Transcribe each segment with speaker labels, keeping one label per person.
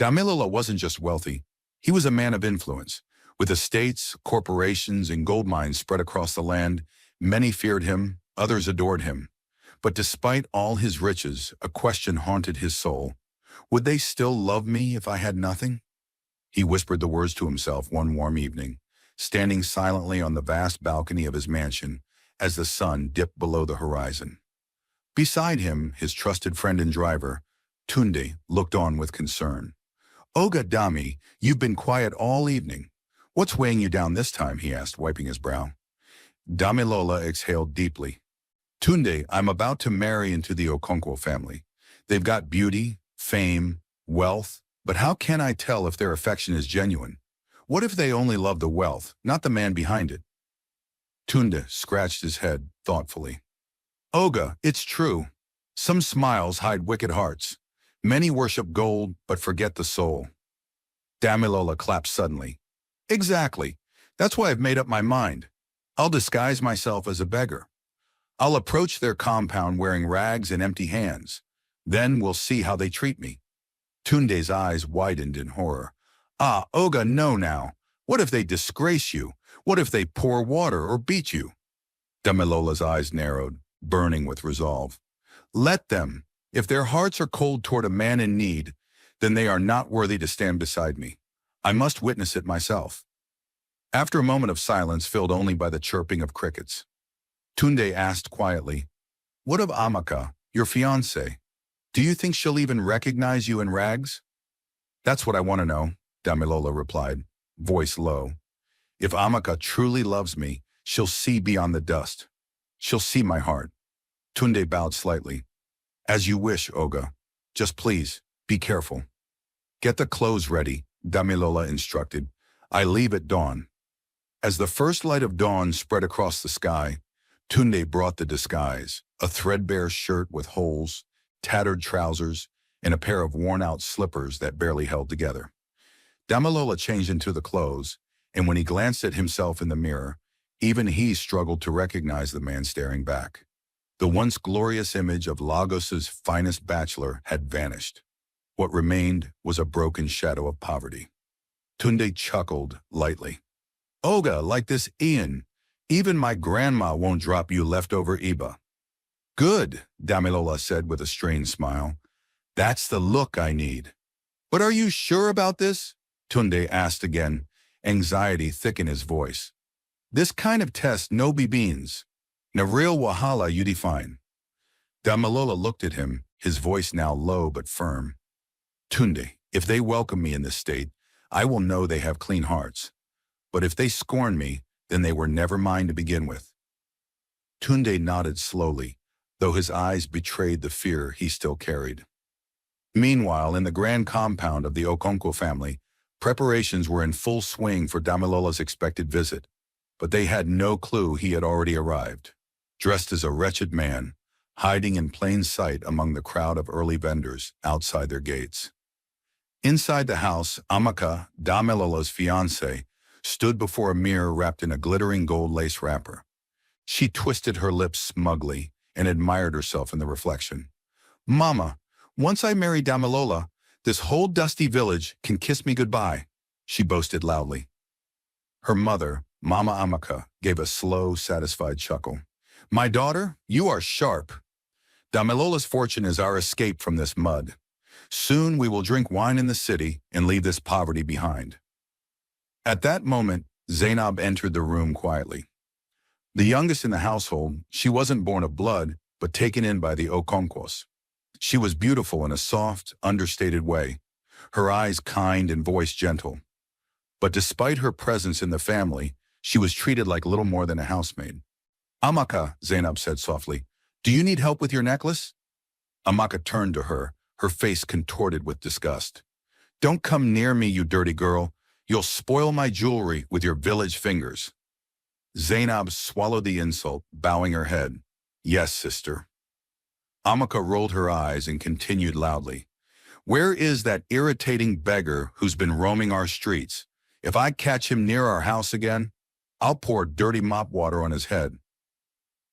Speaker 1: Damilola wasn't just wealthy. He was a man of influence. With estates, corporations, and gold mines spread across the land, many feared him, others adored him. But despite all his riches, a question haunted his soul. Would they still love me if I had nothing? He whispered the words to himself one warm evening, standing silently on the vast balcony of his mansion as the sun dipped below the horizon. Beside him, his trusted friend and driver, Tunde, looked on with concern. "Oga Dami, you've been quiet all evening. What's weighing you down this time?" he asked, wiping his brow. Damilola exhaled deeply. "Tunde, I'm about to marry into the Okonkwo family. They've got beauty, fame, wealth, but how can I tell if their affection is genuine? What if they only love the wealth, not the man behind it?" Tunde scratched his head thoughtfully. "Oga, it's true. Some smiles hide wicked hearts. Many worship gold, but forget the soul." Damilola clapped suddenly. "Exactly. That's why I've made up my mind. I'll disguise myself as a beggar. I'll approach their compound wearing rags and empty hands. Then we'll see how they treat me." Tunde's eyes widened in horror. "Ah, Oga, no now. What if they disgrace you? What if they pour water or beat you?" Damilola's eyes narrowed, burning with resolve. "Let them. If their hearts are cold toward a man in need, then they are not worthy to stand beside me. I must witness it myself." After a moment of silence filled only by the chirping of crickets, Tunde asked quietly, "What of Amaka, your fiancée? Do you think she'll even recognize you in rags?" "That's what I want to know," Damilola replied, voice low. "If Amaka truly loves me, she'll see beyond the dust. She'll see my heart." Tunde bowed slightly. "As you wish, Oga. Just please, be careful." "Get the clothes ready," Damilola instructed. "I leave at dawn." As the first light of dawn spread across the sky, Tunde brought the disguise, a threadbare shirt with holes, tattered trousers, and a pair of worn-out slippers that barely held together. Damilola changed into the clothes, and when he glanced at himself in the mirror, even he struggled to recognize the man staring back. The once glorious image of Lagos's finest bachelor had vanished. What remained was a broken shadow of poverty. Tunde chuckled lightly. "Oga, like this Ian, even my grandma won't drop you leftover Iba." "Good," Damilola said with a strained smile. "That's the look I need." "But are you sure about this?" Tunde asked again, anxiety thick in his voice. "This kind of test no be beans. Na real wahala you define." Damilola looked at him, his voice now low but firm. "Tunde, if they welcome me in this state, I will know they have clean hearts. But if they scorn me, then they were never mine to begin with." Tunde nodded slowly, though his eyes betrayed the fear he still carried. Meanwhile, in the grand compound of the Okonkwo family, preparations were in full swing for Damilola's expected visit, but they had no clue he had already arrived, dressed as a wretched man, hiding in plain sight among the crowd of early vendors outside their gates. Inside the house, Amaka, Damilola's fiancée, stood before a mirror wrapped in a glittering gold lace wrapper. She twisted her lips smugly and admired herself in the reflection. "Mama, once I marry Damilola, this whole dusty village can kiss me goodbye," she boasted loudly. Her mother, Mama Amaka, gave a slow, satisfied chuckle. "My daughter, you are sharp. Damilola's fortune is our escape from this mud. Soon we will drink wine in the city and leave this poverty behind." At that moment, Zainab entered the room quietly. The youngest in the household, she wasn't born of blood, but taken in by the Okonkwos. She was beautiful in a soft, understated way, her eyes kind and voice gentle. But despite her presence in the family, she was treated like little more than a housemaid. "Amaka," Zainab said softly, "do you need help with your necklace?" Amaka turned to her, her face contorted with disgust. "Don't come near me, you dirty girl. You'll spoil my jewelry with your village fingers." Zainab swallowed the insult, bowing her head. "Yes, sister." Amaka rolled her eyes and continued loudly. "Where is that irritating beggar who's been roaming our streets? If I catch him near our house again, I'll pour dirty mop water on his head.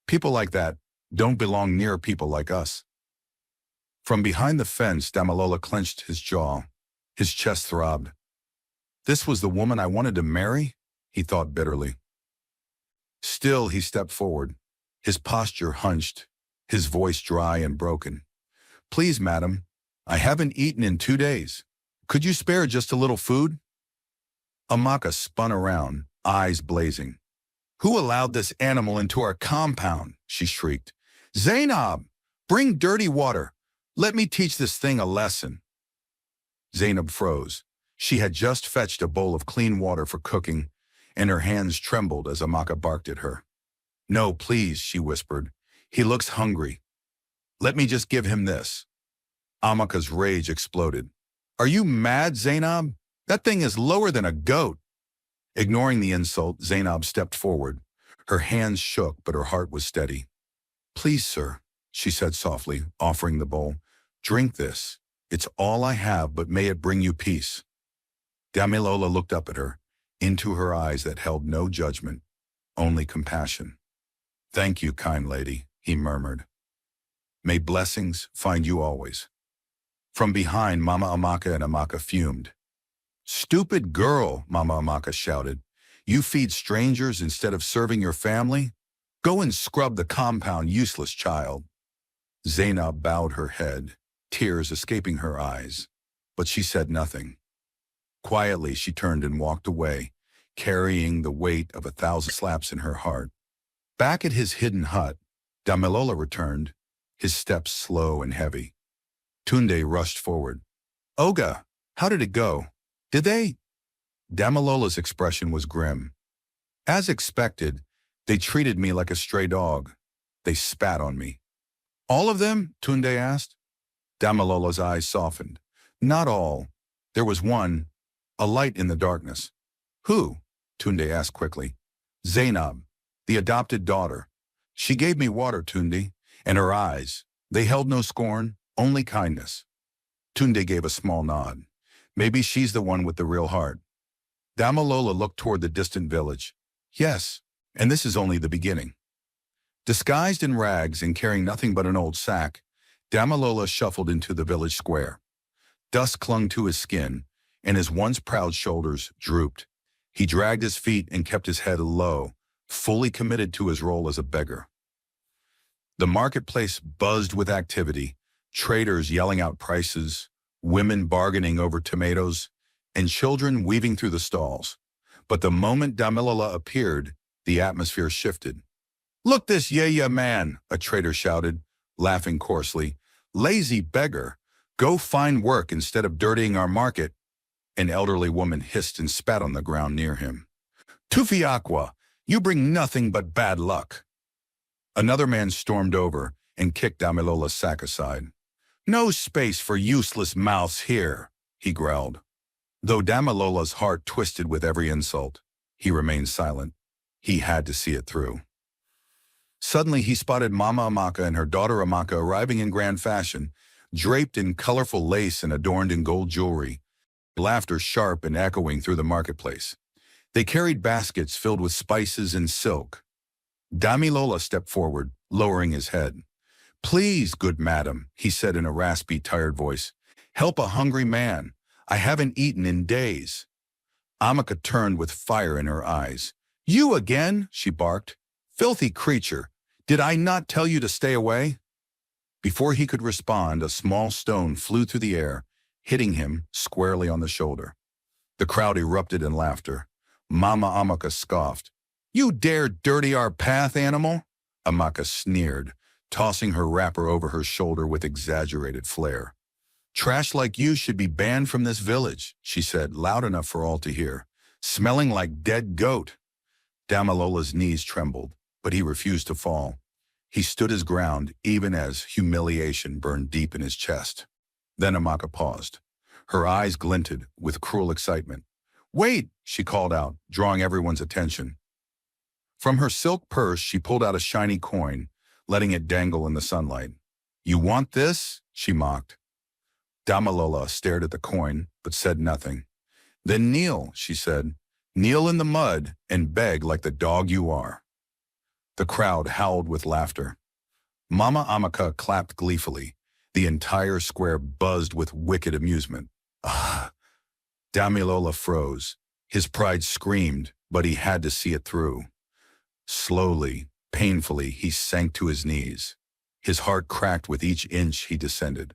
Speaker 1: People like that don't belong near people like us." From behind the fence, Damilola clenched his jaw. His chest throbbed. This was the woman I wanted to marry? He thought bitterly. Still, he stepped forward, his posture hunched, his voice dry and broken. Please, madam, I haven't eaten in 2 days. Could you spare just a little food? Amaka spun around, eyes blazing. Who allowed this animal into our compound? She shrieked. Zainab, bring dirty water. Let me teach this thing a lesson. Zainab froze. She had just fetched a bowl of clean water for cooking, and her hands trembled as Amaka barked at her. No, please, she whispered. He looks hungry. Let me just give him this. Amaka's rage exploded. Are you mad, Zainab? That thing is lower than a goat. Ignoring the insult, Zainab stepped forward. Her hands shook, but her heart was steady. Please, sir, she said softly, offering the bowl. Drink this. It's all I have, but may it bring you peace. Damilola looked up at her, into her eyes that held no judgment, only compassion. Thank you, kind lady, he murmured. May blessings find you always. From behind, Mama Amaka and Amaka fumed. Stupid girl, Mama Amaka shouted. You feed strangers instead of serving your family? Go and scrub the compound, useless child. Zainab bowed her head, tears escaping her eyes, but she said nothing. Quietly, she turned and walked away, carrying the weight of 1,000 slaps in her heart. Back at his hidden hut, Damilola returned, his steps slow and heavy. Tunde rushed forward. Oga, how did it go? Did they? Damilola's expression was grim. As expected, they treated me like a stray dog. They spat on me. All of them? Tunde asked. Damilola's eyes softened. Not all. There was one, a light in the darkness. Who? Tunde asked quickly. Zainab, the adopted daughter. She gave me water, Tunde, and her eyes. They held no scorn, only kindness. Tunde gave a small nod. Maybe she's the one with the real heart. Damilola looked toward the distant village. Yes, and this is only the beginning. Disguised in rags and carrying nothing but an old sack, Damilola shuffled into the village square. Dust clung to his skin, and his once proud shoulders drooped. He dragged his feet and kept his head low, fully committed to his role as a beggar. The marketplace buzzed with activity, traders yelling out prices, women bargaining over tomatoes, and children weaving through the stalls. But the moment Damilola appeared, the atmosphere shifted. Look this yeah man, a trader shouted, laughing coarsely. Lazy beggar, go find work instead of dirtying our market. An elderly woman hissed and spat on the ground near him. Tufiakwa, you bring nothing but bad luck. Another man stormed over and kicked Damilola's sack aside. No space for useless mouths here, he growled. Though Damilola's heart twisted with every insult, he remained silent. He had to see it through. Suddenly, he spotted Mama Amaka and her daughter Amaka arriving in grand fashion, draped in colorful lace and adorned in gold jewelry, laughter sharp and echoing through the marketplace. They carried baskets filled with spices and silk. Damilola stepped forward, lowering his head. Please, good madam, he said in a raspy, tired voice. Help a hungry man. I haven't eaten in days. Amaka turned with fire in her eyes. You again? She barked. Filthy creature, did I not tell you to stay away? Before he could respond, a small stone flew through the air, hitting him squarely on the shoulder. The crowd erupted in laughter. Mama Amaka scoffed. You dare dirty our path, animal? Amaka sneered, tossing her wrapper over her shoulder with exaggerated flair. Trash like you should be banned from this village, she said, loud enough for all to hear. Smelling like dead goat. Damilola's knees trembled, but he refused to fall. He stood his ground, even as humiliation burned deep in his chest. Then Amaka paused. Her eyes glinted with cruel excitement. Wait, she called out, drawing everyone's attention. From her silk purse, she pulled out a shiny coin, letting it dangle in the sunlight. You want this? She mocked. Damilola stared at the coin, but said nothing. Then kneel, she said. Kneel in the mud and beg like the dog you are. The crowd howled with laughter. Mama Amaka clapped gleefully. The entire square buzzed with wicked amusement. Ah, Damilola froze. His pride screamed, but he had to see it through. Slowly, painfully, he sank to his knees. His heart cracked with each inch he descended.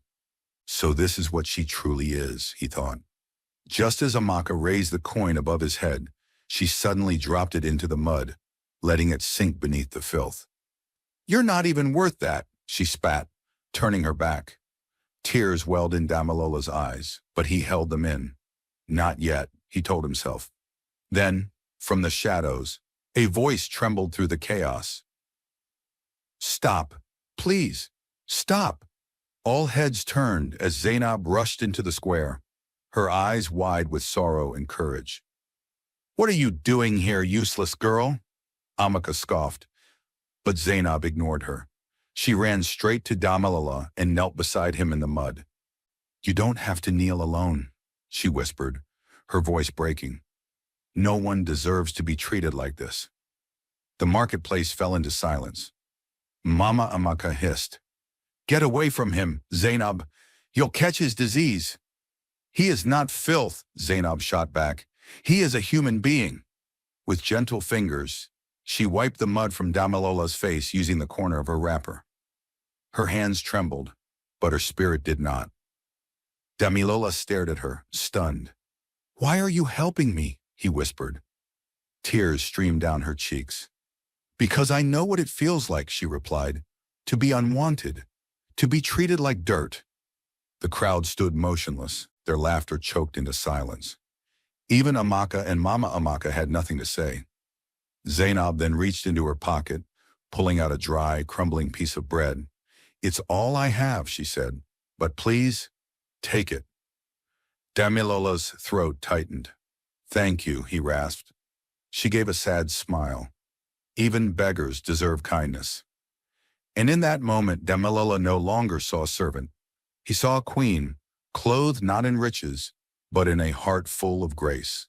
Speaker 1: So this is what she truly is, he thought. Just as Amaka raised the coin above his head, she suddenly dropped it into the mud, letting it sink beneath the filth. "You're not even worth that," she spat, turning her back. Tears welled in Damilola's eyes, but he held them in. Not yet, he told himself. Then, from the shadows, a voice trembled through the chaos. "Stop. Please. Stop." All heads turned as Zainab rushed into the square, her eyes wide with sorrow and courage. "What are you doing here, useless girl?" Amaka scoffed, but Zainab ignored her. She ran straight to Damilola and knelt beside him in the mud. "You don't have to kneel alone," she whispered, her voice breaking. "No one deserves to be treated like this." The marketplace fell into silence. Mama Amaka hissed, "Get away from him, Zainab. You'll catch his disease." "He is not filth," Zainab shot back. "He is a human being." With gentle fingers, she wiped the mud from Damilola's face using the corner of her wrapper. Her hands trembled, but her spirit did not. Damilola stared at her, stunned. "Why are you helping me?" he whispered. Tears streamed down her cheeks. "Because I know what it feels like," she replied, "to be unwanted, to be treated like dirt." The crowd stood motionless, their laughter choked into silence. Even Amaka and Mama Amaka had nothing to say. Zainab then reached into her pocket, pulling out a dry, crumbling piece of bread. "It's all I have," she said, "but please, take it." Damilola's throat tightened. "Thank you," he rasped. She gave a sad smile. Even beggars deserve kindness. And in that moment, Damilola no longer saw a servant. He saw a queen, clothed not in riches, but in a heart full of grace.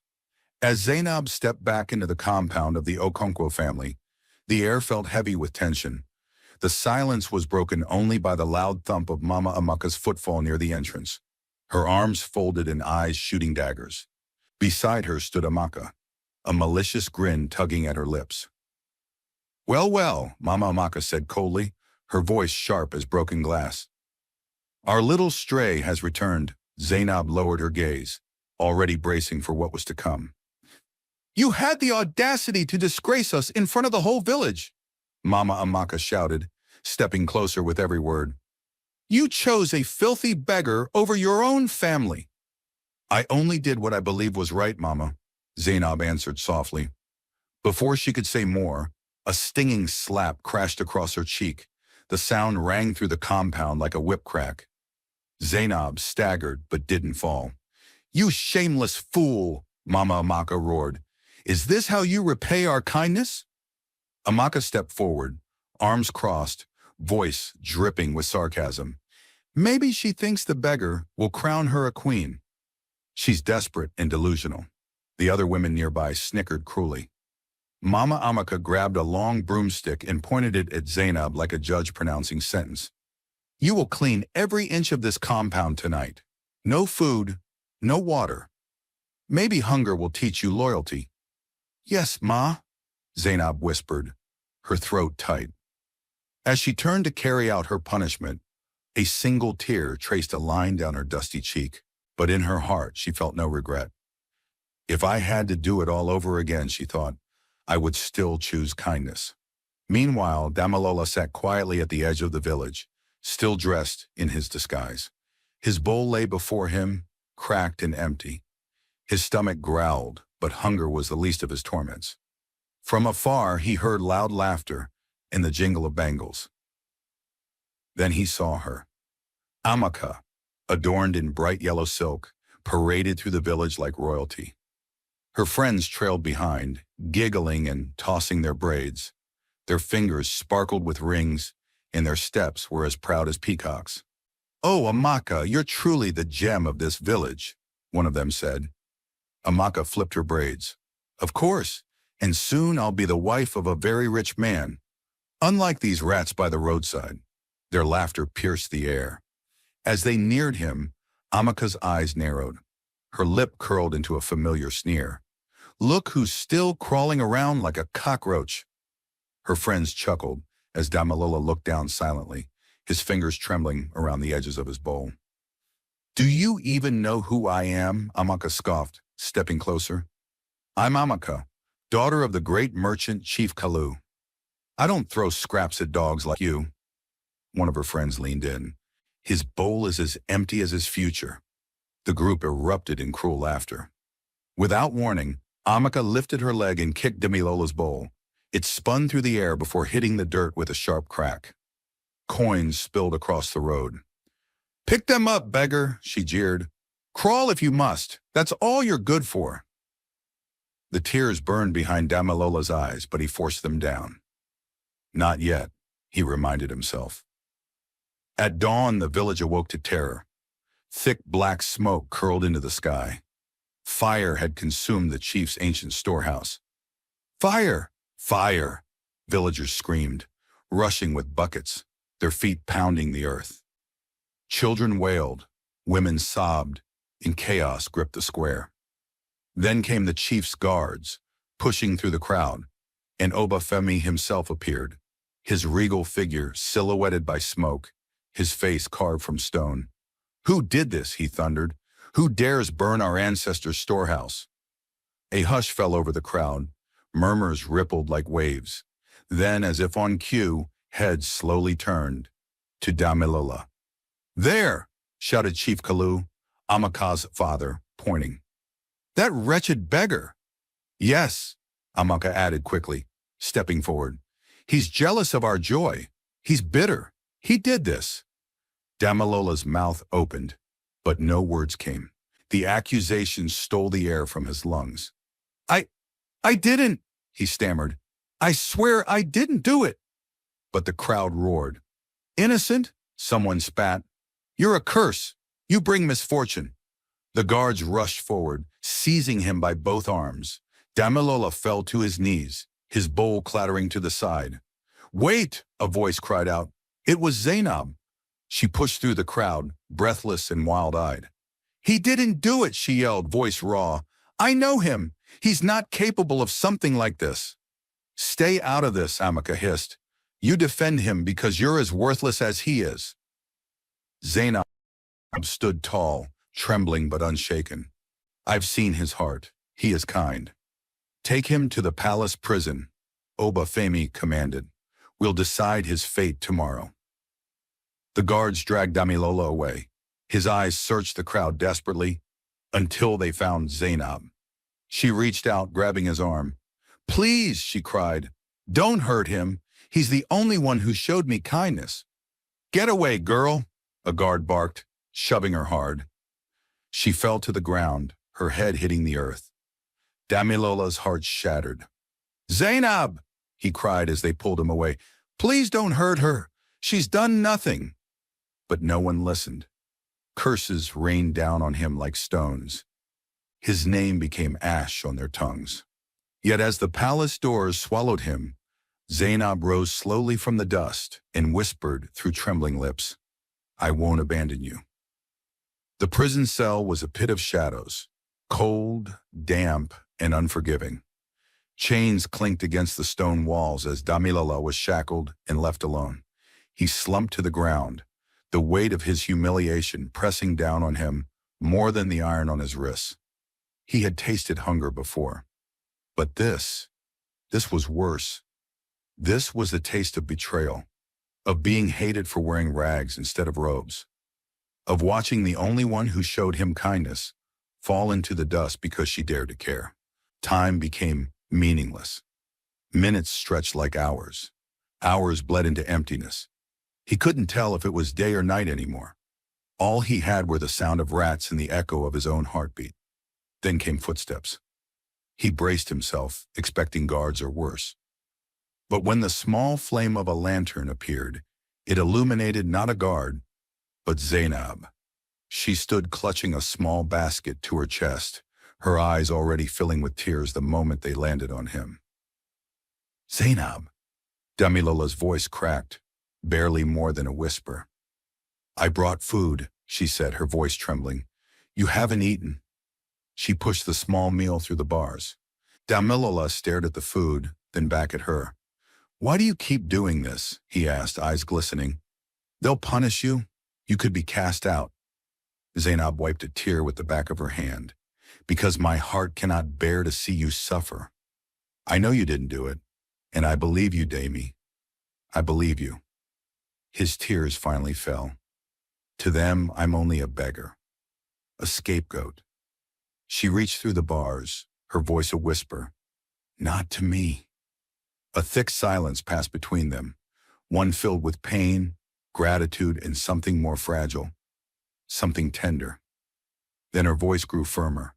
Speaker 1: As Zainab stepped back into the compound of the Okonkwo family, the air felt heavy with tension. The silence was broken only by the loud thump of Mama Amaka's footfall near the entrance, her arms folded and eyes shooting daggers. Beside her stood Amaka, a malicious grin tugging at her lips. "Well, well," Mama Amaka said coldly, her voice sharp as broken glass. "Our little stray has returned." Zainab lowered her gaze, already bracing for what was to come. "You had the audacity to disgrace us in front of the whole village," Mama Amaka shouted, stepping closer with every word. "You chose a filthy beggar over your own family." "I only did what I believed was right, Mama," Zainab answered softly. Before she could say more, a stinging slap crashed across her cheek. The sound rang through the compound like a whip crack. Zainab staggered but didn't fall. "You shameless fool," Mama Amaka roared. "Is this how you repay our kindness?" Amaka stepped forward, arms crossed, voice dripping with sarcasm. "Maybe she thinks the beggar will crown her a queen. She's desperate and delusional." The other women nearby snickered cruelly. Mama Amaka grabbed a long broomstick and pointed it at Zainab like a judge pronouncing sentence. "You will clean every inch of this compound tonight. No food, no water. Maybe hunger will teach you loyalty." "Yes, Ma," Zainab whispered, her throat tight. As she turned to carry out her punishment, a single tear traced a line down her dusty cheek, but in her heart she felt no regret. "If I had to do it all over again," she thought, "I would still choose kindness." Meanwhile, Damilola sat quietly at the edge of the village, still dressed in his disguise. His bowl lay before him, cracked and empty. His stomach growled, but hunger was the least of his torments. From afar, he heard loud laughter and the jingle of bangles. Then he saw her. Amaka, adorned in bright yellow silk, paraded through the village like royalty. Her friends trailed behind, giggling and tossing their braids. Their fingers sparkled with rings, and their steps were as proud as peacocks. "Oh, Amaka, you're truly the gem of this village," one of them said. Amaka flipped her braids. "Of course, and soon I'll be the wife of a very rich man. Unlike these rats by the roadside." Their laughter pierced the air. As they neared him, Amaka's eyes narrowed. her lip curled into a familiar sneer. Look who's still crawling around like a cockroach. Her friends chuckled as Damilola looked down silently, his fingers trembling around the edges of his bowl. Do you even know who I am? Amaka scoffed, stepping closer. I'm Amaka, daughter of the great merchant Chief Kalu. I don't throw scraps at dogs like you. One of her friends leaned in. His bowl is as empty as his future. The group erupted in cruel laughter. Without warning, Amaka lifted her leg and kicked Damilola's bowl. It spun through the air before hitting the dirt with a sharp crack. Coins spilled across the road. Pick them up, beggar, she jeered. Crawl if you must. That's all you're good for. The tears burned behind Damilola's eyes, but he forced them down. Not yet, he reminded himself. At dawn, the village awoke to terror. Thick black smoke curled into the sky. Fire had consumed the chief's ancient storehouse. Fire! Fire! Villagers screamed, rushing with buckets, their feet pounding the earth. Children wailed, women sobbed, and chaos gripped the square. Then came the chief's guards, pushing through the crowd, and Obafemi himself appeared, his regal figure silhouetted by smoke, his face carved from stone. Who did this? He thundered. Who dares burn our ancestors' storehouse? A hush fell over the crowd. Murmurs rippled like waves. Then, as if on cue, heads slowly turned to Damilola. There! Shouted Chief Kalu, Amaka's father, pointing. That wretched beggar! Yes, Amaka added quickly, stepping forward. He's jealous of our joy. He's bitter. He did this. Damilola's mouth opened, but no words came. The accusation stole the air from his lungs. I didn't, he stammered. I swear I didn't do it. But the crowd roared. Innocent? Someone spat. You're a curse. You bring misfortune. The guards rushed forward, seizing him by both arms. Damilola fell to his knees, his bowl clattering to the side. Wait, a voice cried out. It was Zainab. She pushed through the crowd, breathless and wild-eyed. He didn't do it, she yelled, voice raw. I know him. He's not capable of something like this. Stay out of this, Amaka hissed. You defend him because you're as worthless as he is. Zainab stood tall, trembling but unshaken. I've seen his heart. He is kind. Take him to the palace prison, Obafemi commanded. We'll decide his fate tomorrow. The guards dragged Damilola away. His eyes searched the crowd desperately until they found Zainab. She reached out, grabbing his arm. Please, she cried, don't hurt him. He's the only one who showed me kindness. Get away, girl, a guard barked, shoving her hard. She fell to the ground, her head hitting the earth. Damilola's heart shattered. Zainab, he cried as they pulled him away. Please don't hurt her. She's done nothing. But no one listened. Curses rained down on him like stones. His name became ash on their tongues. Yet as the palace doors swallowed him, Zainab rose slowly from the dust and whispered through trembling lips, I won't abandon you. The prison cell was a pit of shadows, cold, damp, and unforgiving. Chains clinked against the stone walls as Damilola was shackled and left alone. He slumped to the ground, the weight of his humiliation pressing down on him more than the iron on his wrists. He had tasted hunger before. But this was worse. This was the taste of betrayal, of being hated for wearing rags instead of robes, of watching the only one who showed him kindness fall into the dust because she dared to care. Time became meaningless. Minutes stretched like hours. Hours bled into emptiness. He couldn't tell if it was day or night anymore. All he had were the sound of rats and the echo of his own heartbeat. Then came footsteps. He braced himself, expecting guards or worse. But when the small flame of a lantern appeared, it illuminated not a guard, but Zainab. She stood clutching a small basket to her chest, her eyes already filling with tears the moment they landed on him. Zainab, Damilola's voice cracked, barely more than a whisper. I brought food, she said, her voice trembling. You haven't eaten. She pushed the small meal through the bars. Damilola stared at the food, then back at her. "Why do you keep doing this?" he asked, eyes glistening. "They'll punish you. You could be cast out." Zainab wiped a tear with the back of her hand. "Because my heart cannot bear to see you suffer. I know you didn't do it, and I believe you, Dami. I believe you." His tears finally fell. "To them, I'm only a beggar, a scapegoat." She reached through the bars, her voice a whisper. "Not to me." A thick silence passed between them, one filled with pain, gratitude, and something more fragile, something tender. Then her voice grew firmer.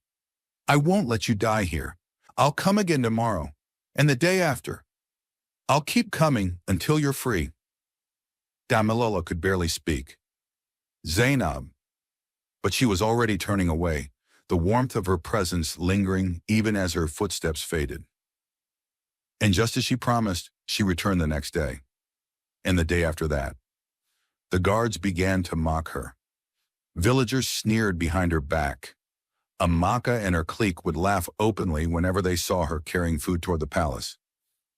Speaker 1: "I won't let you die here. I'll come again tomorrow, and the day after. I'll keep coming until you're free." Damilola could barely speak. "Zainab." But she was already turning away, the warmth of her presence lingering even as her footsteps faded. And just as she promised, she returned the next day, and the day after that. The guards began to mock her. Villagers sneered behind her back. Amaka and her clique would laugh openly whenever they saw her carrying food toward the palace.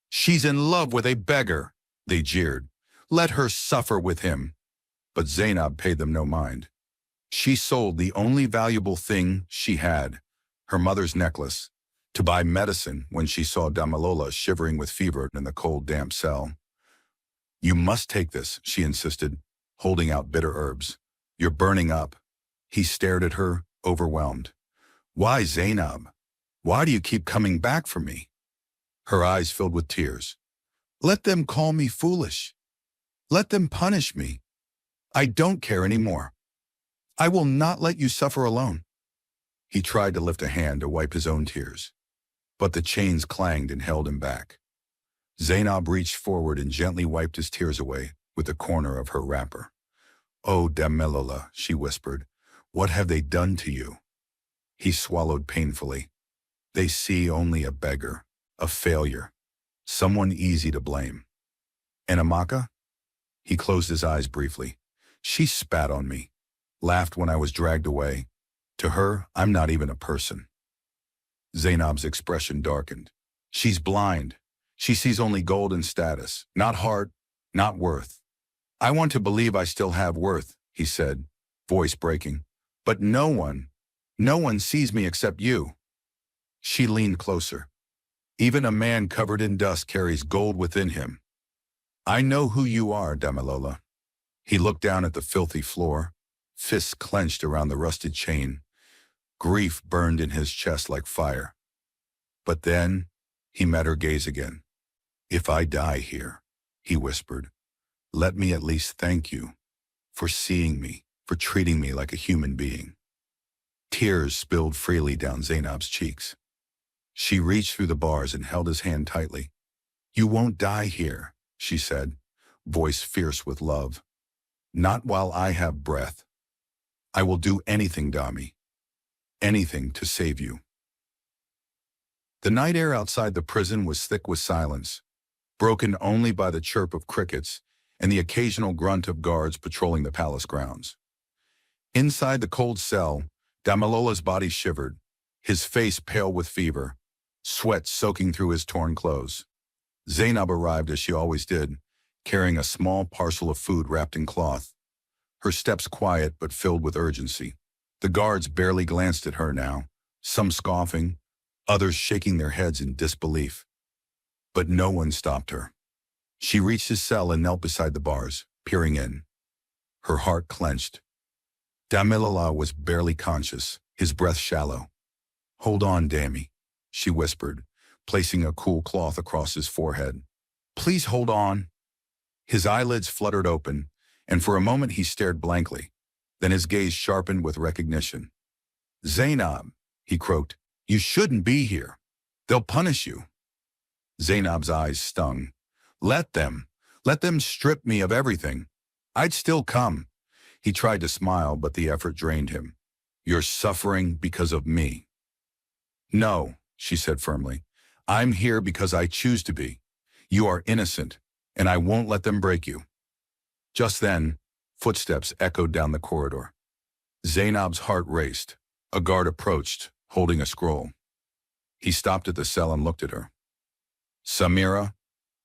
Speaker 1: "She's in love with a beggar," they jeered. "Let her suffer with him." But Zainab paid them no mind. She sold the only valuable thing she had, her mother's necklace, to buy medicine when she saw Damilola shivering with fever in the cold, damp cell. "You must take this," she insisted, holding out bitter herbs. "You're burning up." He stared at her, overwhelmed. "Why, Zainab? Why do you keep coming back for me?" Her eyes filled with tears. "Let them call me foolish. Let them punish me. I don't care anymore. I will not let you suffer alone." He tried to lift a hand to wipe his own tears, but the chains clanged and held him back. Zainab reached forward and gently wiped his tears away with the corner of her wrapper. "Oh, Damilola," she whispered, "what have they done to you?" He swallowed painfully. "They see only a beggar, a failure, someone easy to blame." "And Amaka?" He closed his eyes briefly. "She spat on me, laughed when I was dragged away. To her, I'm not even a person." Zainab's expression darkened. "She's blind. She sees only gold and status, not heart, not worth." "I want to believe I still have worth," he said, voice breaking. "But no one sees me except you." She leaned closer. "Even a man covered in dust carries gold within him. I know who you are, Damilola." He looked down at the filthy floor, fists clenched around the rusted chain. Grief burned in his chest like fire. But then he met her gaze again. "If I die here," he whispered, "let me at least thank you for seeing me, for treating me like a human being." Tears spilled freely down Zainab's cheeks. She reached through the bars and held his hand tightly. "You won't die here," she said, voice fierce with love. "Not while I have breath. I will do anything, Dami, anything to save you." The night air outside the prison was thick with silence, broken only by the chirp of crickets and the occasional grunt of guards patrolling the palace grounds. Inside the cold cell, Damilola's body shivered, his face pale with fever, sweat soaking through his torn clothes. Zainab arrived as she always did, carrying a small parcel of food wrapped in cloth, her steps quiet but filled with urgency. The guards barely glanced at her now, some scoffing, others shaking their heads in disbelief. But no one stopped her. She reached his cell and knelt beside the bars, peering in. Her heart clenched. Damilola was barely conscious, his breath shallow. "Hold on, Dami," she whispered, placing a cool cloth across his forehead. "Please hold on." His eyelids fluttered open, and for a moment he stared blankly. Then his gaze sharpened with recognition. "Zainab," he croaked, "you shouldn't be here. They'll punish you." Zainab's eyes stung. Let them strip me of everything. I'd still come." He tried to smile, but the effort drained him. "You're suffering because of me." "No," she said firmly. "I'm here because I choose to be. You are innocent, and I won't let them break you." Just then, footsteps echoed down the corridor. Zainab's heart raced. A guard approached, holding a scroll. He stopped at the cell and looked at her. Samira?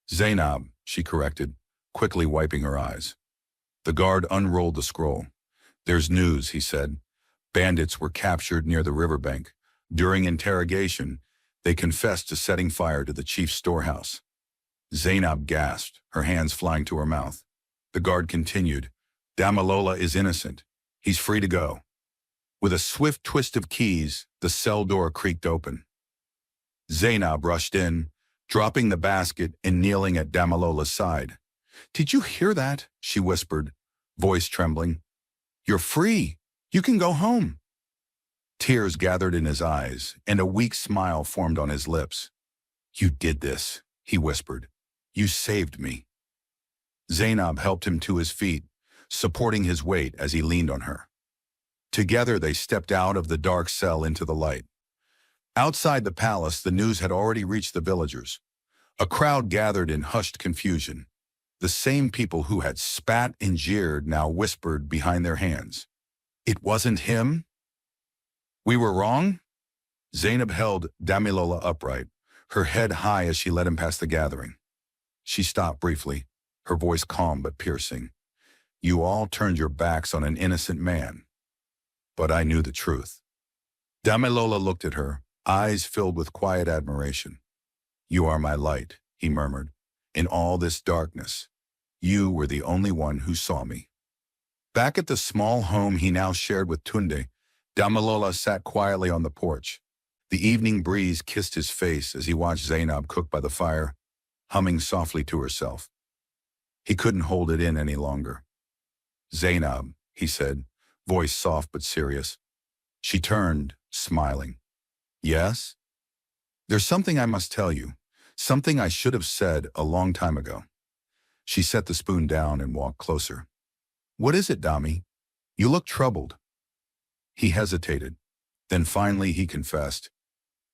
Speaker 1: Zainab, she corrected, quickly wiping her eyes. The guard unrolled the scroll. There's news, he said. Bandits were captured near the riverbank. During interrogation, they confessed to setting fire to the chief's storehouse. Zainab gasped, her hands flying to her mouth. The guard continued, Damilola is innocent. He's free to go. With a swift twist of keys, the cell door creaked open. Zainab rushed in, dropping the basket and kneeling at Damilola's side. Did you hear that? She whispered, voice trembling. You're free. You can go home. Tears gathered in his eyes, and a weak smile formed on his lips. You did this, he whispered. You saved me. Zainab helped him to his feet, supporting his weight as he leaned on her. Together they stepped out of the dark cell into the light. Outside the palace, the news had already reached the villagers. A crowd gathered in hushed confusion. The same people who had spat and jeered now whispered behind their hands. It wasn't him? We were wrong? Zainab held Damilola upright, her head high as she led him past the gathering. She stopped briefly, her voice calm but piercing. You all turned your backs on an innocent man. But I knew the truth. Damilola looked at her, eyes filled with quiet admiration. You are my light, he murmured. In all this darkness, you were the only one who saw me. Back at the small home he now shared with Tunde, Damilola sat quietly on the porch. The evening breeze kissed his face as he watched Zainab cook by the fire, humming softly to herself. He couldn't hold it in any longer. Zainab, he said, voice soft but serious. She turned, smiling. Yes? There's something I must tell you, something I should have said a long time ago. She set the spoon down and walked closer. What is it, Dami? You look troubled. He hesitated. Then finally he confessed.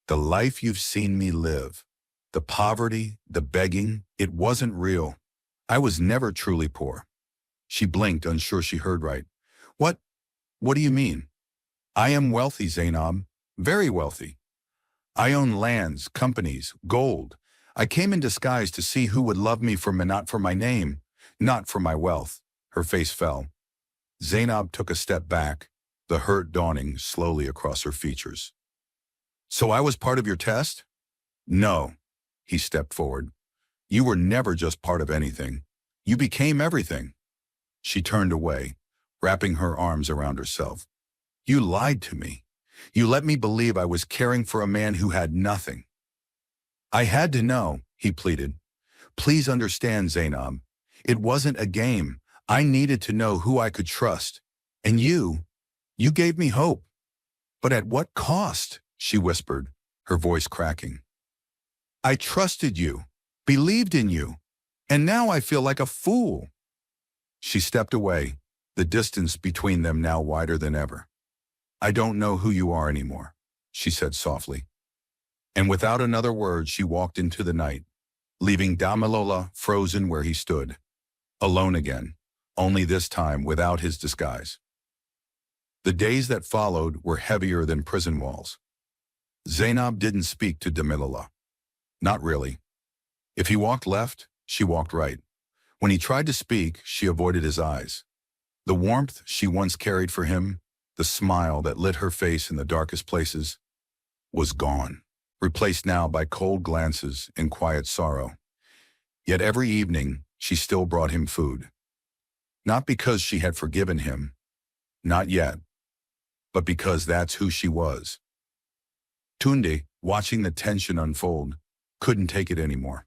Speaker 1: The life you've seen me live, the poverty, the begging, it wasn't real. I was never truly poor. She blinked, unsure she heard right. What do you mean? I am wealthy, Zainab, very wealthy. I own lands, companies, gold. I came in disguise to see who would love me not for my name, not for my wealth. Her face fell. Zainab took a step back, the hurt dawning slowly across her features. So I was part of your test? No, he stepped forward. You were never just part of anything. You became everything. She turned away, wrapping her arms around herself. You lied to me. You let me believe I was caring for a man who had nothing. I had to know, he pleaded. Please understand, Zainab. It wasn't a game. I needed to know who I could trust. And you gave me hope. But at what cost? She whispered, her voice cracking. I trusted you, believed in you, and now I feel like a fool. She stepped away, the distance between them now wider than ever. I don't know who you are anymore, she said softly. And without another word, she walked into the night, leaving Damilola frozen where he stood, alone again, only this time without his disguise. The days that followed were heavier than prison walls. Zainab didn't speak to Damilola. Not really. If he walked left, she walked right. When he tried to speak, she avoided his eyes. The warmth she once carried for him, the smile that lit her face in the darkest places, was gone, replaced now by cold glances and quiet sorrow. Yet every evening, she still brought him food. Not because she had forgiven him, not yet, but because that's who she was. Tunde, watching the tension unfold, couldn't take it anymore.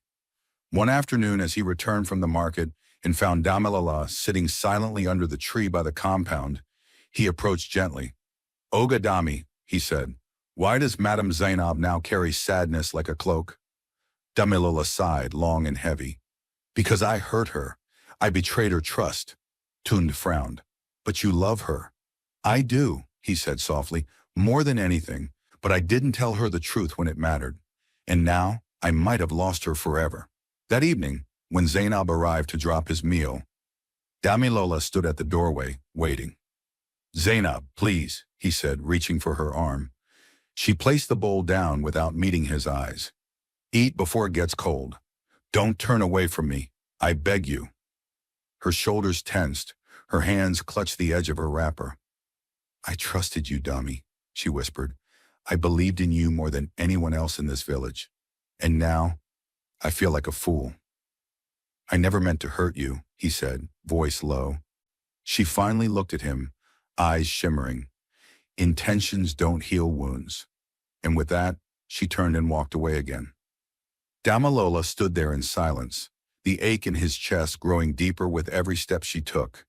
Speaker 1: One afternoon, as he returned from the market and found Damilola sitting silently under the tree by the compound, he approached gently. Oga Dami, he said, why does Madame Zainab now carry sadness like a cloak? Damilola sighed, long and heavy. Because I hurt her. I betrayed her trust. Tunde frowned. But you love her. I do, he said softly, more than anything, but I didn't tell her the truth when it mattered. And now, I might have lost her forever. That evening, when Zainab arrived to drop his meal, Damilola stood at the doorway, waiting. Zainab, please, he said, reaching for her arm. She placed the bowl down without meeting his eyes. Eat before it gets cold. Don't turn away from me. I beg you. Her shoulders tensed. Her hands clutched the edge of her wrapper. I trusted you, Dami, she whispered. I believed in you more than anyone else in this village. And now, I feel like a fool. I never meant to hurt you, he said, voice low. She finally looked at him, eyes shimmering. Intentions don't heal wounds. And with that, she turned and walked away again. Damilola stood there in silence, the ache in his chest growing deeper with every step she took.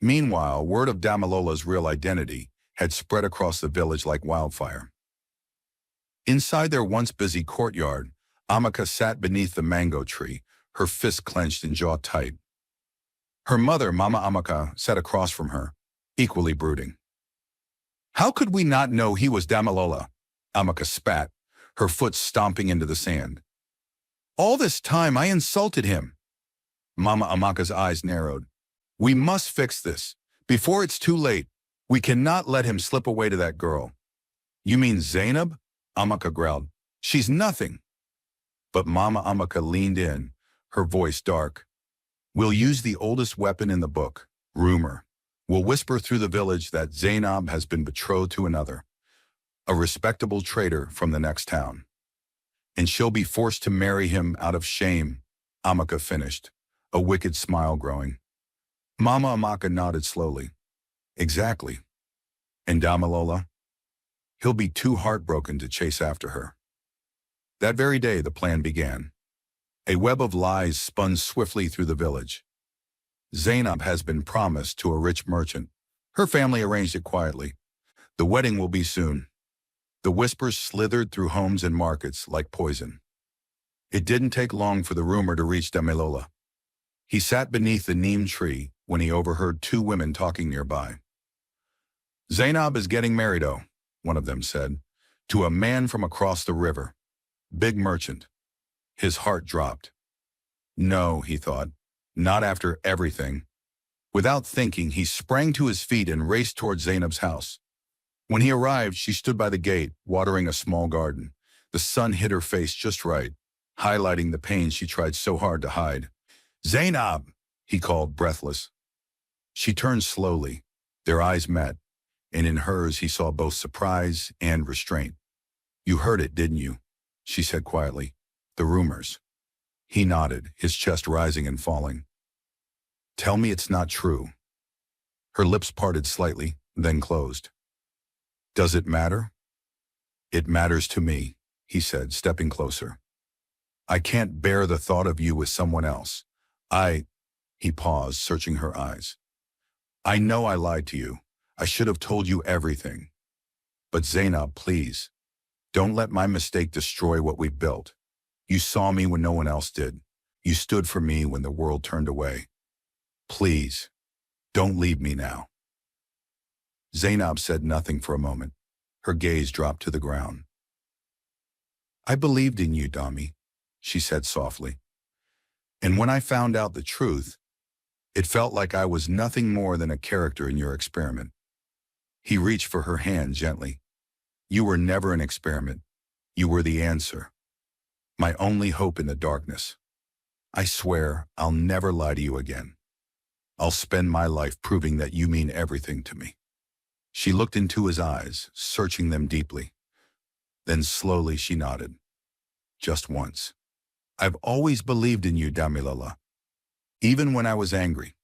Speaker 1: Meanwhile, word of Damilola's real identity had spread across the village like wildfire. Inside their once busy courtyard, Amaka sat beneath the mango tree, her fists clenched and jaw tight. Her mother, Mama Amaka, sat across from her, equally brooding. How could we not know he was Damilola? Amaka spat, her foot stomping into the sand. All this time I insulted him. Mama Amaka's eyes narrowed. We must fix this. Before it's too late. We cannot let him slip away to that girl. You mean Zainab? Amaka growled. She's nothing. But Mama Amaka leaned in, her voice dark. We'll use the oldest weapon in the book, rumor. We'll whisper through the village that Zainab has been betrothed to another, a respectable trader from the next town. And she'll be forced to marry him out of shame, Amaka finished, a wicked smile growing. Mama Amaka nodded slowly. Exactly. And Damilola? He'll be too heartbroken to chase after her. That very day, the plan began. A web of lies spun swiftly through the village. Zainab has been promised to a rich merchant. Her family arranged it quietly. The wedding will be soon. The whispers slithered through homes and markets like poison. It didn't take long for the rumor to reach Damilola. He sat beneath the neem tree when he overheard two women talking nearby. Zainab is getting married, one of them said, to a man from across the river. Big merchant. His heart dropped. No, he thought, not after everything. Without thinking, he sprang to his feet and raced toward Zainab's house. When he arrived, she stood by the gate, watering a small garden. The sun hit her face just right, highlighting the pain she tried so hard to hide. Zainab, he called, breathless. She turned slowly. Their eyes met, and in hers he saw both surprise and restraint. You heard it, didn't you? She said quietly. The rumors. He nodded, his chest rising and falling. Tell me it's not true. Her lips parted slightly, then closed. Does it matter? It matters to me, he said, stepping closer. I can't bear the thought of you with someone else. He paused, searching her eyes. I know I lied to you. I should have told you everything. But Zainab, please, don't let my mistake destroy what we've built. You saw me when no one else did. You stood for me when the world turned away. Please, don't leave me now. Zainab said nothing for a moment. Her gaze dropped to the ground. I believed in you, Dami, she said softly. And when I found out the truth, it felt like I was nothing more than a character in your experiment. He reached for her hand gently. You were never an experiment. You were the answer. My only hope in the darkness. I swear I'll never lie to you again. I'll spend my life proving that you mean everything to me. She looked into his eyes, searching them deeply. Then slowly she nodded. Just once. I've always believed in you, Damilola. Even when I was angry.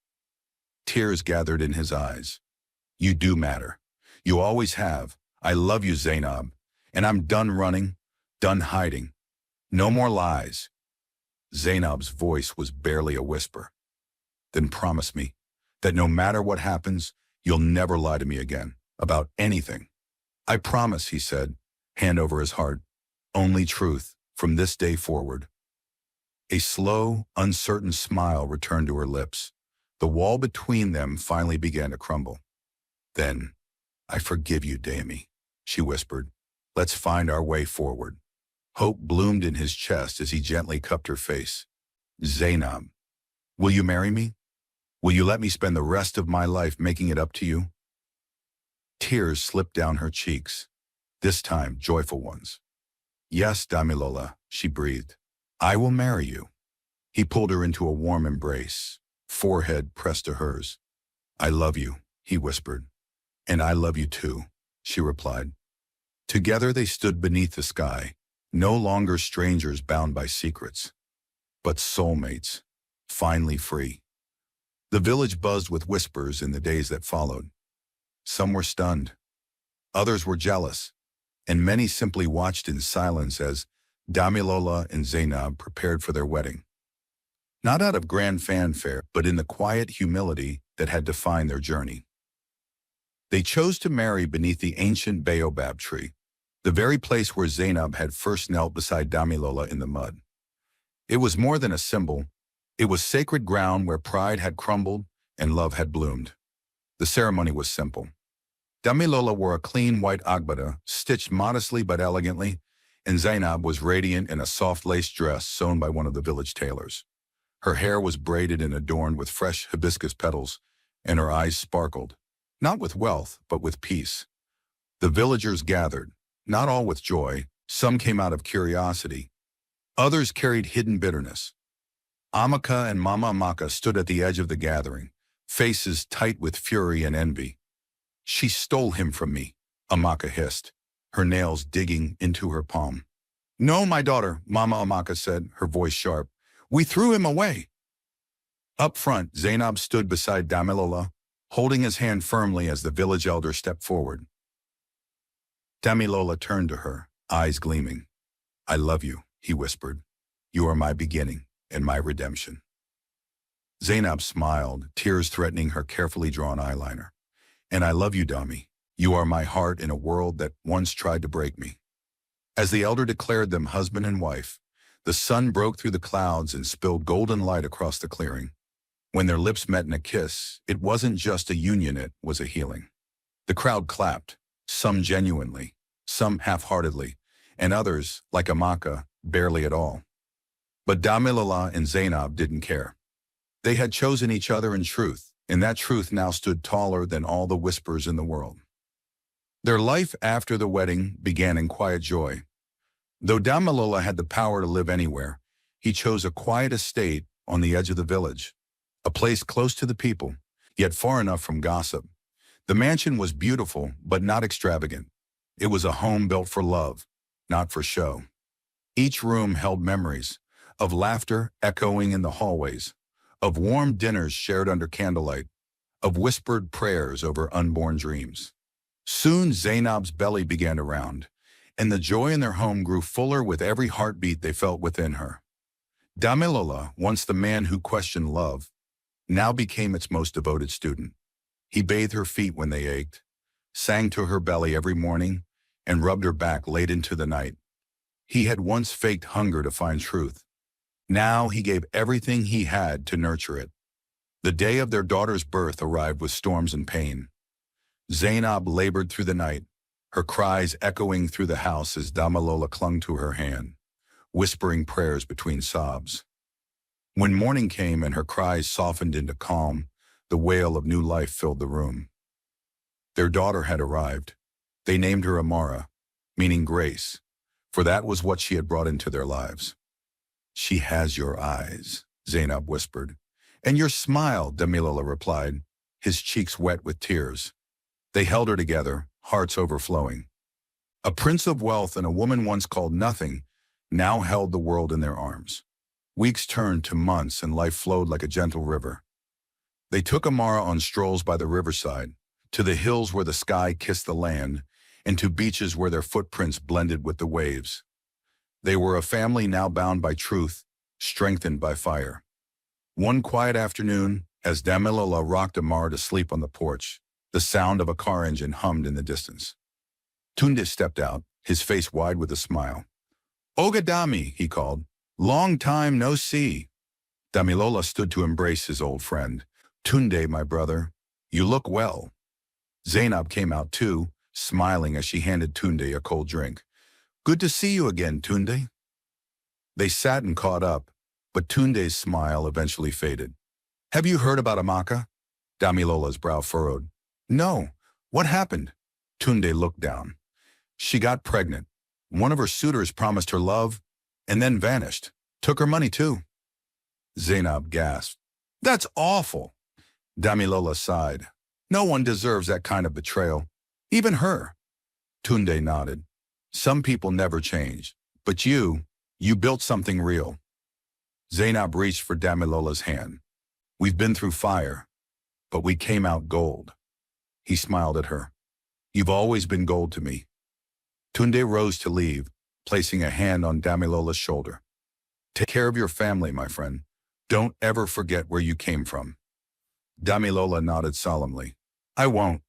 Speaker 1: Tears gathered in his eyes. You do matter. You always have. I love you, Zainab. And I'm done running, done hiding. No more lies. Zainab's voice was barely a whisper. Then promise me that no matter what happens, you'll never lie to me again about anything. I promise, he said, hand over his heart. Only truth from this day forward. A slow, uncertain smile returned to her lips. The wall between them finally began to crumble. Then, I forgive you, Dami, she whispered. Let's find our way forward. Hope bloomed in his chest as he gently cupped her face. Zainab, will you marry me? Will you let me spend the rest of my life making it up to you? Tears slipped down her cheeks. this time joyful ones. Yes, Damilola, she breathed. I will marry you. He pulled her into a warm embrace, forehead pressed to hers. I love you, he whispered. And I love you too, she replied. Together they stood beneath the sky, no longer strangers bound by secrets, but soulmates, finally free. The village buzzed with whispers in the days that followed. Some were stunned, others were jealous, and many simply watched in silence as Damilola and Zainab prepared for their wedding. Not out of grand fanfare, but in the quiet humility that had defined their journey. They chose to marry beneath the ancient baobab tree, the very place where Zainab had first knelt beside Damilola in the mud. It was more than a symbol. It was sacred ground where pride had crumbled and love had bloomed. The ceremony was simple. Damilola wore a clean white agbada, stitched modestly but elegantly, and Zainab was radiant in a soft lace dress sewn by one of the village tailors. Her hair was braided and adorned with fresh hibiscus petals, and her eyes sparkled, not with wealth, but with peace. The villagers gathered, not all with joy. Some came out of curiosity. Others carried hidden bitterness. Amaka and Mama Amaka stood at the edge of the gathering, faces tight with fury and envy. She stole him from me, Amaka hissed, her nails digging into her palm. No, my daughter, Mama Amaka said, her voice sharp. We threw him away. Up front, Zainab stood beside Damilola, holding his hand firmly as the village elder stepped forward. Damilola turned to her, eyes gleaming. I love you, he whispered. You are my beginning and my redemption. Zainab smiled, tears threatening her carefully drawn eyeliner. And I love you, Dami. You are my heart in a world that once tried to break me. As the elder declared them husband and wife, the sun broke through the clouds and spilled golden light across the clearing. When their lips met in a kiss, it wasn't just a union, it was a healing. The crowd clapped, some genuinely, some half-heartedly, and others, like Amaka, barely at all. But Damilola and Zainab didn't care. They had chosen each other in truth, and that truth now stood taller than all the whispers in the world. Their life after the wedding began in quiet joy. Though Damilola had the power to live anywhere, he chose a quiet estate on the edge of the village, a place close to the people, yet far enough from gossip. The mansion was beautiful, but not extravagant. It was a home built for love, not for show. Each room held memories of laughter echoing in the hallways, of warm dinners shared under candlelight, of whispered prayers over unborn dreams. Soon Zainab's belly began to round, and the joy in their home grew fuller with every heartbeat they felt within her. Damilola, once the man who questioned love, now became its most devoted student. He bathed her feet when they ached, sang to her belly every morning, and rubbed her back late into the night. He had once faked hunger to find truth. Now he gave everything he had to nurture it. The day of their daughter's birth arrived with storms and pain. Zainab labored through the night, her cries echoing through the house as Damilola clung to her hand, whispering prayers between sobs. When morning came and her cries softened into calm, the wail of new life filled the room. Their daughter had arrived. They named her Amara, meaning grace, for that was what she had brought into their lives. She has your eyes, Zainab whispered. And your smile, Damilola replied, his cheeks wet with tears. They held her together, hearts overflowing. A prince of wealth and a woman once called nothing now held the world in their arms. Weeks turned to months and life flowed like a gentle river. They took Amara on strolls by the riverside, to the hills where the sky kissed the land, and to beaches where their footprints blended with the waves. They were a family now bound by truth, strengthened by fire. One quiet afternoon, as Damilola rocked Amara to sleep on the porch, the sound of a car engine hummed in the distance. Tunde stepped out, his face wide with a smile. Ogadami, he called. Long time no see. Damilola stood to embrace his old friend. Tunde, my brother, you look well. Zainab came out too, smiling as she handed Tunde a cold drink. Good to see you again, Tunde. They sat and caught up, but Tunde's smile eventually faded. Have you heard about Amaka? Damilola's brow furrowed. No. What happened? Tunde looked down. She got pregnant. One of her suitors promised her love and then vanished. Took her money too. Zainab gasped. That's awful. Damilola sighed. No one deserves that kind of betrayal. Even her. Tunde nodded. Some people never change. But you built something real. Zainab reached for Damilola's hand. We've been through fire, but we came out gold. He smiled at her. You've always been gold to me. Tunde rose to leave, placing a hand on Damilola's shoulder. Take care of your family, my friend. Don't ever forget where you came from. Damilola nodded solemnly. I won't.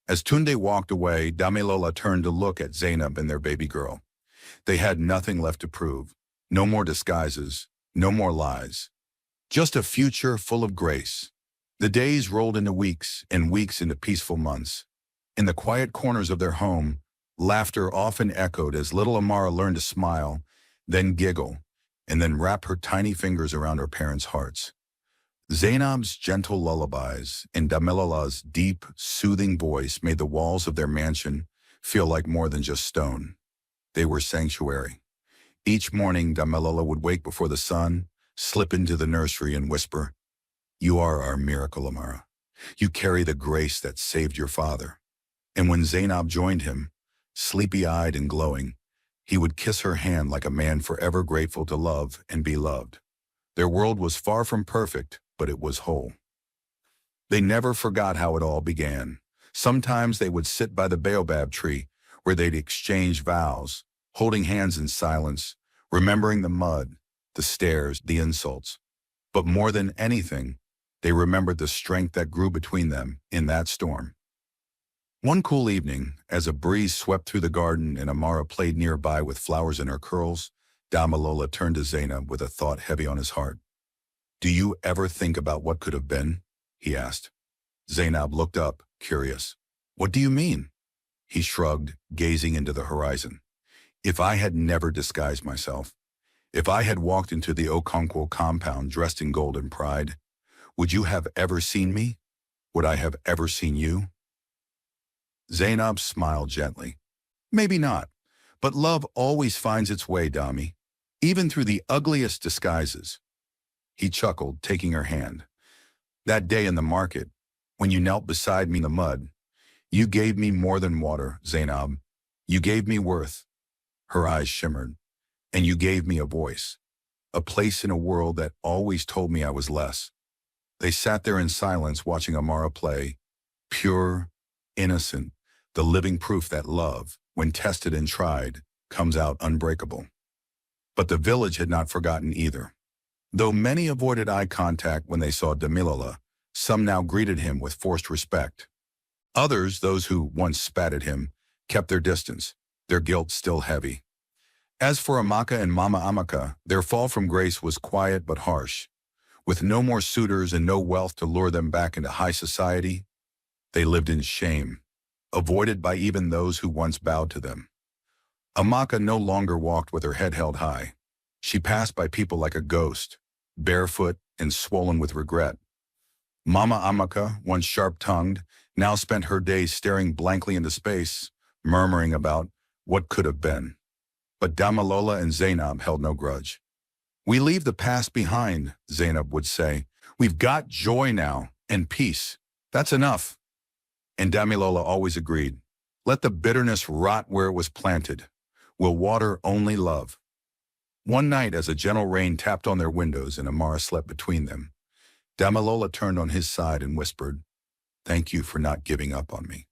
Speaker 1: As Tunde walked away, Damilola turned to look at Zainab and their baby girl. They had nothing left to prove. No more disguises, no more lies. Just a future full of grace. The days rolled into weeks and weeks into peaceful months. In the quiet corners of their home, laughter often echoed as little Amara learned to smile, then giggle, and then wrap her tiny fingers around her parents' hearts. Zainab's gentle lullabies and Damilola's deep, soothing voice made the walls of their mansion feel like more than just stone. They were sanctuary. Each morning, Damilola would wake before the sun, slip into the nursery and whisper, You are our miracle, Amara. You carry the grace that saved your father. And when Zainab joined him, sleepy-eyed and glowing, he would kiss her hand like a man forever grateful to love and be loved. Their world was far from perfect, but it was whole. They never forgot how it all began. Sometimes they would sit by the baobab tree, where they'd exchange vows, holding hands in silence, remembering the mud, the stares, the insults. But more than anything, they remembered the strength that grew between them in that storm. One cool evening, as a breeze swept through the garden and Amara played nearby with flowers in her curls, Damilola turned to Zainab with a thought heavy on his heart. Do you ever think about what could have been? He asked. Zainab looked up, curious. What do you mean? He shrugged, gazing into the horizon. If I had never disguised myself, if I had walked into the Okonkwo compound dressed in gold and pride, would you have ever seen me? Would I have ever seen you? Zainab smiled gently. Maybe not, but love always finds its way, Dami, even through the ugliest disguises. He chuckled, taking her hand. That day in the market, when you knelt beside me in the mud, you gave me more than water, Zainab. You gave me worth. Her eyes shimmered. And you gave me a voice, a place in a world that always told me I was less. They sat there in silence watching Amara play, pure, innocent, the living proof that love, when tested and tried, comes out unbreakable. But the village had not forgotten either. Though many avoided eye contact when they saw Damilola, some now greeted him with forced respect. Others, those who once spat at him, kept their distance, their guilt still heavy. As for Amaka and Mama Amaka, their fall from grace was quiet but harsh. With no more suitors and no wealth to lure them back into high society, they lived in shame, avoided by even those who once bowed to them. Amaka no longer walked with her head held high. She passed by people like a ghost, barefoot and swollen with regret. Mama Amaka, once sharp-tongued, now spent her days staring blankly into space, murmuring about what could have been. But Damilola and Zainab held no grudge. We leave the past behind, Zainab would say. We've got joy now and peace. That's enough. And Damilola always agreed. Let the bitterness rot where it was planted. We'll water only love. One night, as a gentle rain tapped on their windows and Amara slept between them, Damilola turned on his side and whispered, Thank you for not giving up on me.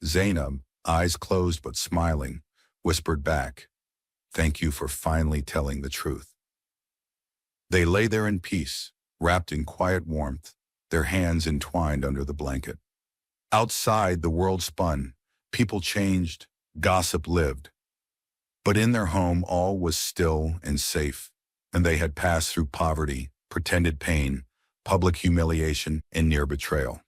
Speaker 1: Zainab, eyes closed but smiling, whispered back, Thank you for finally telling the truth. They lay there in peace, wrapped in quiet warmth, their hands entwined under the blanket. Outside, the world spun, people changed, gossip lived. But in their home, all was still and safe, and they had passed through poverty, pretended pain, public humiliation, and near betrayal.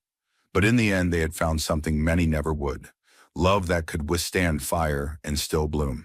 Speaker 1: But in the end, they had found something many never would, love that could withstand fire and still bloom.